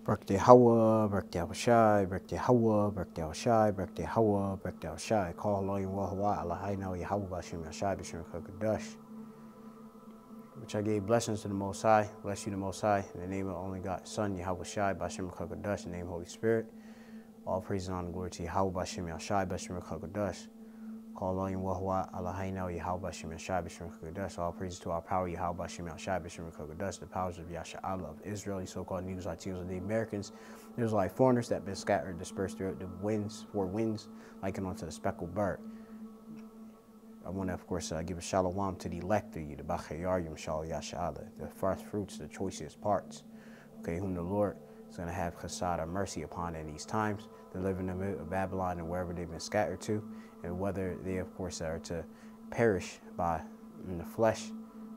Birthday Hawa, birthday Hawashai, birthday Hawa, birthday Hawashai, birthday Hawa, birthday Hawashai. Call Elohim Wahawa, Eloheinu Yahweh Bashem Yashai, B'Shem Kakadash. Which I gave blessings to the Most High. Bless you, the Most High. In the name of only God, Son, Yahweh Shai, Bashem Kakadash. In the name of Holy Spirit. All praise and honor and glory to Yahweh Bashem Yashai, B'Shem Kakadash. Call Elohim Wahawa, Eloheinu Yahweh Bashem Yashai, B'Shem Kakadash. All praises to our power, Yahweh Bashem Yashai, B'Shem Kakadash. The powers of Yasha'Allah of Israel, these so-called Negroes, Latinos, and the Americans. There's like foreigners that have been scattered, dispersed throughout the winds, four winds, likened unto the speckled bird. I want to, of course, give a shalom to the elect of you, the Bachayarim, Shal Yasha'Allah, the first fruits, the choicest parts, okay, whom the Lord is going to have chesed or mercy upon in these times, delivering them out of Babylon and wherever they've been scattered to, and whether they, of course, are to perish in the flesh,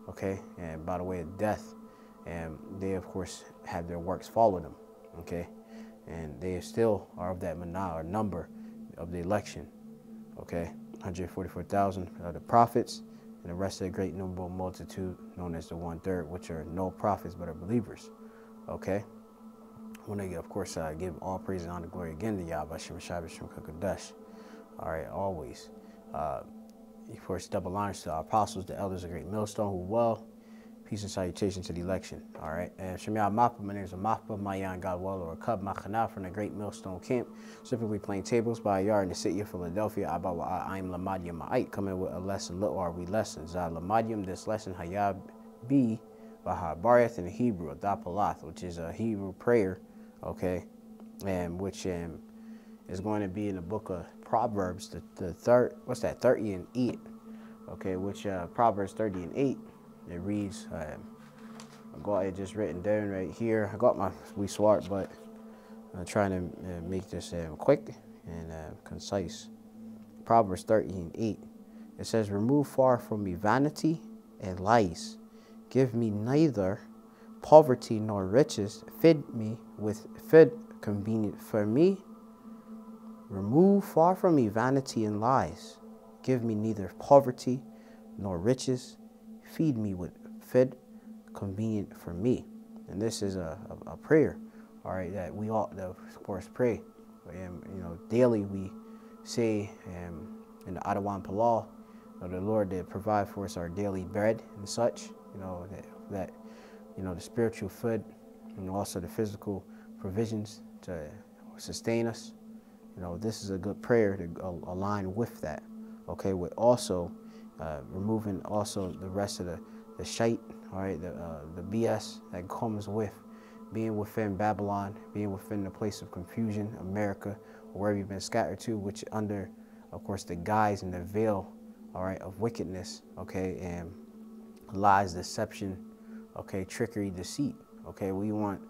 okay, and by the way of death, and they, of course, have their works follow them, okay, and they still are of that manah or number of the election, okay. 144,000 are the prophets, and the rest of the great number multitude known as the 1/3, which are no prophets but are believers. Okay. I want to, of course, give all praise and honor and glory again to Yahweh Shem Shai B'Shem Kakadash. All right, always. Of course, double honors to our apostles, the elders of Great Millstone, who well. Peace and salutation to the election. All right. And Shemiyah Mappa, my name is Mappa Mayan Godwell, or Cub Machana from the Great Millstone Camp, specifically playing tables by a yard in the city of Philadelphia. I am Lamadium Ma'ait, coming with a lesson. Little are we lessons. Lamadium, this lesson, Hayab B. Ibaryath in Hebrew, Adapalath, which is a Hebrew prayer, okay, and which is going to be in the book of Proverbs, the third, what's that, 30 and 8, okay, which Proverbs 30 and 8. It reads, I got it just written down right here. I got my wee swart, but I'm trying to make this quick and concise. Proverbs 13:8. It says, remove far from me vanity and lies. Give me neither poverty nor riches. Feed me with food convenient for me. Remove far from me vanity and lies. Give me neither poverty nor riches. Feed me with food convenient for me. And this is a prayer, all right, that we ought to, of course, pray. And, you know, daily we say in the Adawan Palah, the Lord to provide for us our daily bread and such, you know, that you know, the spiritual food and also the physical provisions to sustain us. You know, this is a good prayer to align with that, okay, with also removing also the rest of the shite, all right, the BS that comes with being within Babylon, being within the place of confusion, America, or wherever you've been scattered to, which under, of course, the guise and the veil, all right, of wickedness, okay, and lies, deception, okay, trickery, deceit, okay. We want,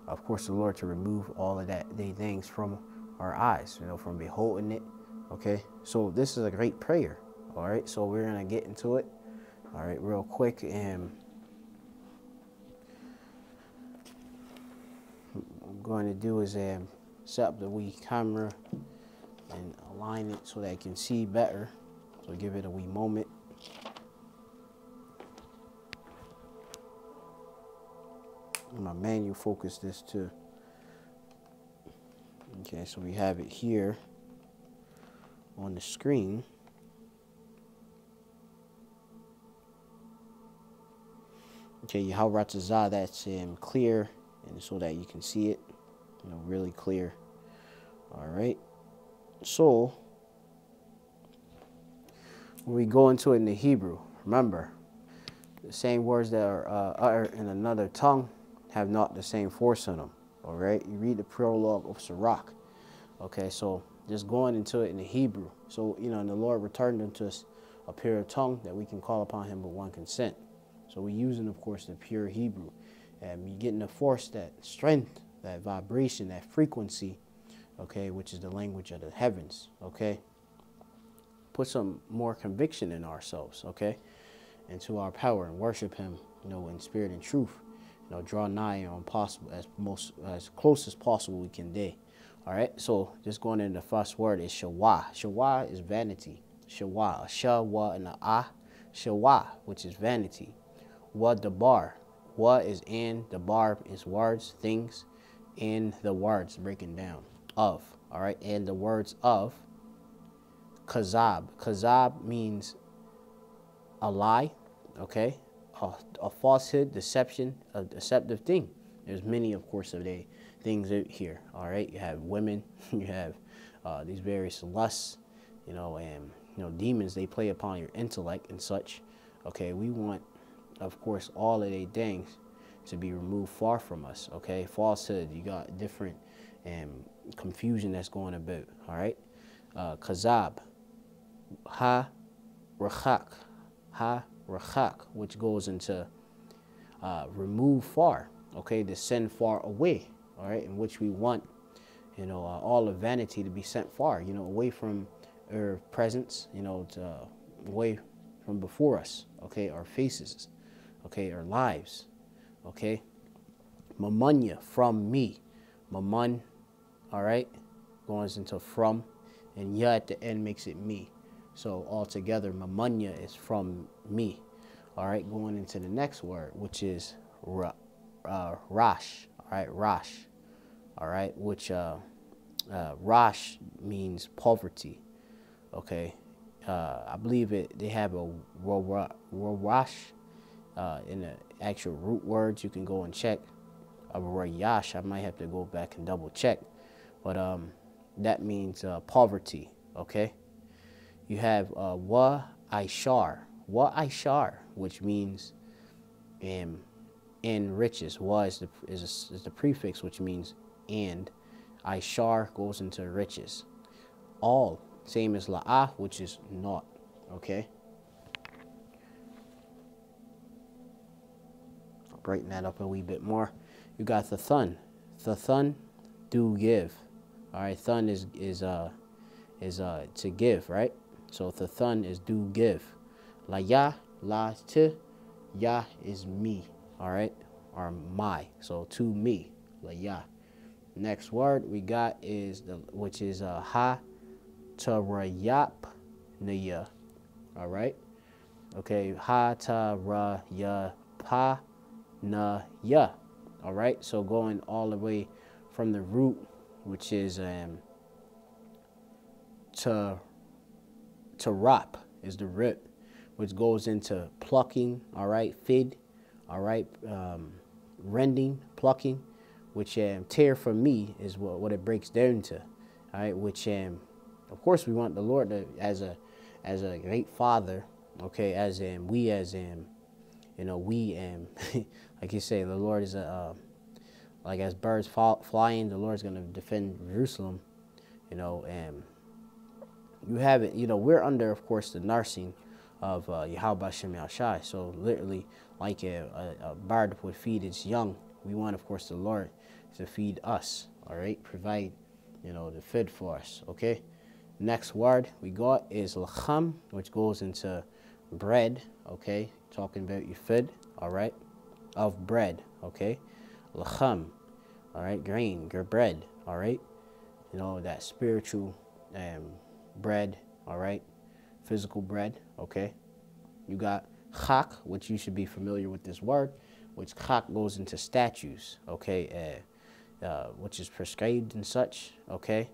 of course, the Lord to remove all of that, these things from our eyes, you know, from beholding it, okay. So this is a great prayer. All right, so we're going to get into it, all right, real quick. And what I'm going to do is set up the wee camera and align it so that I can see better. So give it a wee moment. My manual focus this too. Okay, so we have it here on the screen. Okay, Yahweh Ratazah, that's clear, and so that you can see it, you know, really clear. All right. So when we go into it in the Hebrew, remember, the same words that are uttered in another tongue have not the same force in them. All right. You read the prologue of Sirach. Okay, so just going into it in the Hebrew. So, you know, and the Lord returned unto us a pure tongue that we can call upon him with one consent. So we're using, of course, the pure Hebrew. And you're getting the force, that strength, that vibration, that frequency, okay, which is the language of the heavens, okay? Put some more conviction in ourselves, okay, into our power, and worship him, you know, in spirit and truth. You know, draw nigh on possible, as close as possible we can do. All right, so just going into the first word is shawah. Shawah is vanity. Shawah, a shawah and a ah. Shawa, which is vanity. Wa dabar. Wa is and, the bar is words, things, and the words breaking down. Of. All right. And the words of. Kazab. Kazab means a lie. Okay. A falsehood, deception, a deceptive thing. There's many, of course, of the things out here. All right. You have women. You have these various lusts. And demons, they play upon your intellect and such. Okay, we want, of course, all of these things to be removed far from us. Okay, falsehood, you got different confusion that's going about. All right, kazab, ha rachak, which goes into remove far. Okay, to send far away. All right, in which we want, all of vanity to be sent far. Away from our presence, away from before us, okay, our faces, okay, our lives, okay. Mamunya, from me, mamun, all right, goes into from, and ya at the end makes it me. So altogether, mamunya is from me, all right. Going into the next word, which is rash, all right, rash, all right, which rash means poverty. Okay, I believe they have a rash in the actual root words. You can go and check. A rayash, I might have to go back and double check, but that means poverty. Okay, you have wa ishar, which means in riches. Wa is the prefix, which means and. Ishar goes into riches. All. Same as la'ah, which is not. Okay. I'll brighten that up a wee bit more. You got the thun. The thun, do give. All right. Thun is to give, right? So the thun is do give. La ya, la to, ya is me. All right, or my. So to me, la ya. Next word we got is which is ha. Tarayap naya. All right. Okay. Ha tarayapa naya. All right. So going all the way from the root, which is to rap is the root, which goes into plucking. All right. Fid. All right. Rending, plucking, which tear from me is what it breaks down to. All right. Which of course, we want the Lord to, as a great Father, okay, we like you say, the Lord is like as birds flying, the Lord's gonna defend Jerusalem, and you have it, we're under, of course, the nursing of Yahweh Shem Yahshai. So literally, like a bird would feed its young, we want, of course, the Lord to feed us, all right, provide, the food for us, okay. Next word we got is lacham, which goes into bread, okay? Talking about your food, all right? Of bread, okay? Lacham, all right? Grain, your bread, all right? That spiritual bread, all right? Physical bread, okay? You got chak, which you should be familiar with this word, which chak goes into statues, okay? Which is prescribed and such, okay?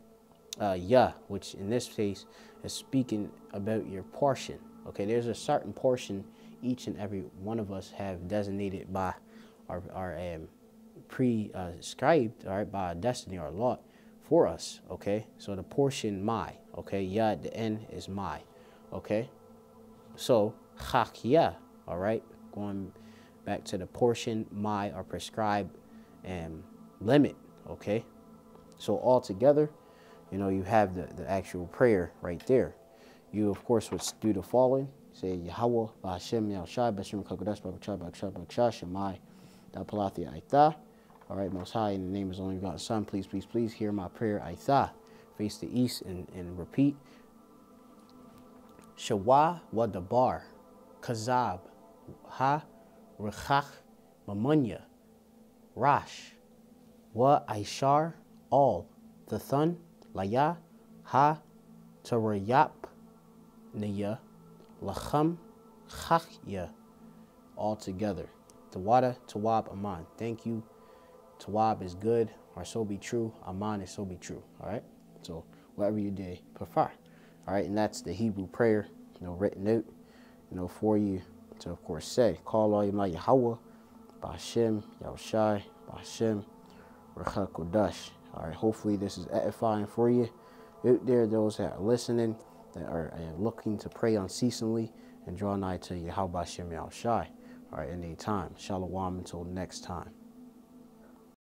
Which in this case is speaking about your portion. Okay, there's a certain portion each and every one of us have designated by our prescribed, all right, by our destiny or lot for us. Okay, so the portion my. Okay, ya at the end is my. Okay, so chakya. All right, going back to the portion my or prescribed limit. Okay, so all together, you have the actual prayer right there. You, of course, would do the following. Say, Yahweh, Ba'ashem, Yahushai, Ba'ashem, Kakodesh, Ba'achai, Ba'achai, Ba'achai, Shemai, Da'palathi, Aitha. All right, Most High, in the name of His only begotten Son, please, please, please hear my prayer, Aitha. Face the east and repeat. Shawa wa dabar, Kazab, Ha, Rechach, Mamunya, Rash, Wa Ishar, all, the Thun, Laya, Ha, Tarayap, Naya, Lacham, Chachya, all together. Tawada, Tawab, Aman. Thank you. Tawab is good, or so be true. Aman is so be true. All right. So whatever you did, prefer. All right, and that's the Hebrew prayer, written out, for you to, of course, say. Call all Yahweh, Yahweh, Ba'ashem, Yahushai, Ba'ashem, Ruach HaKodesh. All right, hopefully this is edifying for you out there, those that are listening, that are looking to pray unceasingly and draw nigh to Yahweh Ba'ashem, Yahushai. All right, in any time. Shalom until next time.